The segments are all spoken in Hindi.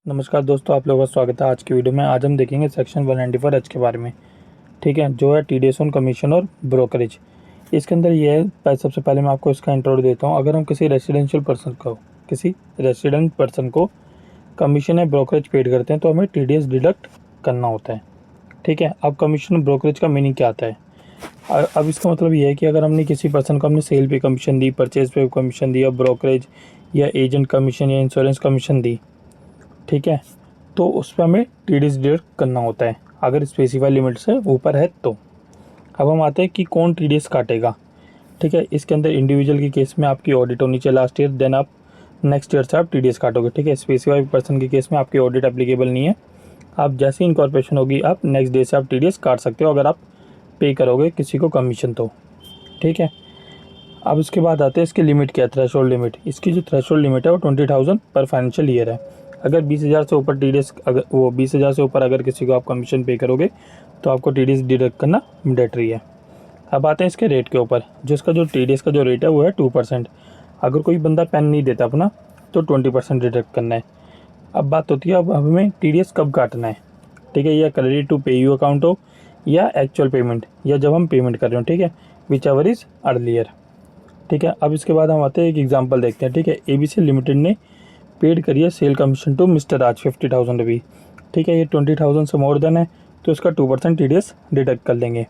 नमस्कार दोस्तों, आप लोगों का स्वागत है आज की वीडियो में। आज हम देखेंगे सेक्शन 194H के बारे में। ठीक है, जो है टीडीएस ऑन कमीशन और ब्रोकरेज। इसके अंदर ये है, सबसे पहले मैं आपको इसका इंट्रो देता हूँ। अगर हम किसी रेसिडेंट पर्सन को कमीशन या ब्रोकरेज पेड करते हैं तो हमें टीडीएस डिडक्ट करना होता है। ठीक है, अब कमीशन ब्रोकरेज का मीनिंग क्या आता है? अब इसका मतलब ये है कि अगर हमने किसी पर्सन को हमने सेल पे कमीशन दी, परचेज पे कमीशन दी, या ब्रोकरेज या एजेंट कमीशन या इंश्योरेंस कमीशन दी, ठीक है, तो उस पर हमें टीडीएस डिडक्ट करना होता है अगर स्पेसिफाई लिमिट से ऊपर है तो। अब हम आते हैं कि कौन टीडीएस काटेगा। ठीक है, इसके अंदर इंडिविजुअल के केस में आपकी ऑडिट होनी चाहिए लास्ट ईयर, देन आप नेक्स्ट ईयर से आप टीडीएस काटोगे। ठीक है, स्पेसिफाई पर्सन के केस में आपकी ऑडिट एप्लीकेबल नहीं है। आप जैसे ही इनकॉर्पोरेशन होगी आप नेक्स्ट डे से आप टीडीएस काट सकते हो अगर आप पे करोगे किसी को कमीशन तो। ठीक है, अब इसके बाद आते हैं इसकी लिमिट क्या है, थ्रेशोल्ड लिमिट। इसकी जो थ्रेशोल्ड लिमिट है वो 20,000 पर फाइनेंशियल ईयर है। अगर 20,000 से ऊपर टीडीएस, अगर वो 20,000 से ऊपर अगर किसी को आप कमीशन पे करोगे तो आपको टीडीएस डिडक्ट करना मैंडेटरी है। अब आते हैं इसके रेट के ऊपर। जिसका जो टीडीएस का जो रेट है वो है 2%। अगर कोई बंदा पेन नहीं देता अपना तो 20% डिडक्ट करना है। अब बात होती है अब हमें टीडीएस कब काटना है। ठीक है, या क्रेडिट टू पे यू अकाउंट हो या एक्चुअल पेमेंट, या जब हम पेमेंट कर रहे हो। ठीक है, विच एवर इज़ अर्लियर। ठीक है, अब इसके बाद हम आते हैं एक एग्जांपल देखते हैं। ठीक है, एबीसी लिमिटेड ने पेड करिए सेल कमीशन टू मिस्टर राज 50,000 रुपी। ठीक है, ये 20,000 से मोर देन है तो इसका 2% टीडीएस डिडक्ट कर लेंगे।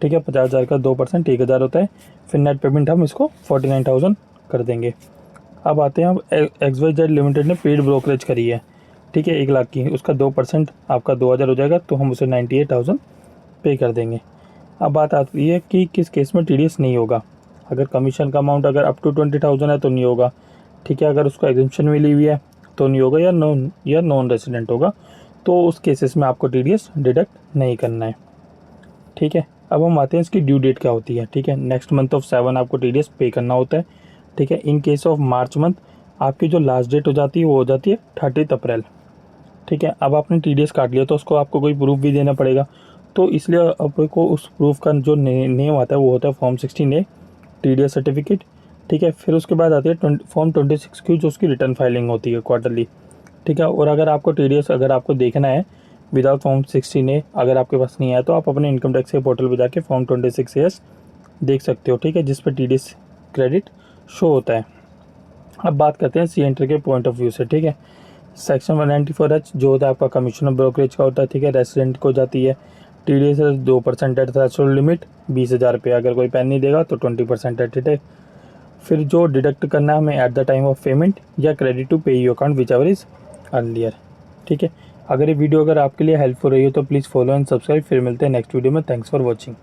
ठीक है, 50,000 का 2% 1,000 होता है। फिर नेट पेमेंट हम इसको 49,000 कर देंगे। अब आते हैं, अब XYZ लिमिटेड ने पेड ब्रोकरेज करी है। ठीक है, 1 लाख की, उसका 2% आपका 2,000 हो जाएगा तो हम उसे 98,000 पे कर देंगे। अब बात आती है कि किस केस में टीडीएस नहीं होगा। अगर कमीशन का अमाउंट अगर अप टू 20,000 है तो नहीं होगा। ठीक है, अगर उसको एग्जेम्पशन मिली हुई है तो नहीं होगा, या नॉन रेसिडेंट होगा तो उस केसेस में आपको टीडीएस डिडक्ट नहीं करना है। ठीक है, अब हम आते हैं इसकी ड्यू डेट क्या होती है। ठीक है, नेक्स्ट मंथ ऑफ 7 आपको टीडीएस पे करना होता है। ठीक है, in case of March month आपकी जो लास्ट डेट हो जाती है वो हो जाती है 30 अप्रैल। ठीक है, अब आपने टीडीएस काट लिया तो उसको आपको कोई प्रूफ भी देना पड़ेगा, तो इसलिए आपको उस प्रूफ का जो नेम आता है वो होता है फॉर्म 16A टीडीएस सर्टिफिकेट। ठीक है, फिर उसके बाद आती है फॉर्म 26Q जो उसकी रिटर्न फाइलिंग होती है क्वार्टरली। ठीक है, और अगर आपको टीडीएस अगर आपको देखना है विदाउट फॉर्म 16A अगर आपके पास नहीं है तो आप अपने इनकम टैक्स के पोर्टल पर जाके फॉर्म 26AS देख सकते हो। ठीक है, जिस पर टीडीएस क्रेडिट शो होता है। अब बात करते हैं सी एंटर के पॉइंट ऑफ व्यू से। ठीक है, सेक्शन 194H जो होता है आपका कमीशन ऑफ ब्रोकरेज का होता है। ठीक है, रेसिडेंट को जाती है टीडीएस 2% एट थ्रेशोल्ड लिमिट 20,000 रुपये। अगर कोई पेन नहीं देगा तो 20% एट इट। फिर जो डिडक्ट करना है हमें at the time of payment या क्रेडिट टू पे you account which ever is earlier. ठीक है, अगर ये वीडियो अगर आपके लिए हेल्पफुल रही हो तो प्लीज़ फॉलो एंड सब्सक्राइब। फिर मिलते हैं नेक्स्ट वीडियो में। Thanks for watching.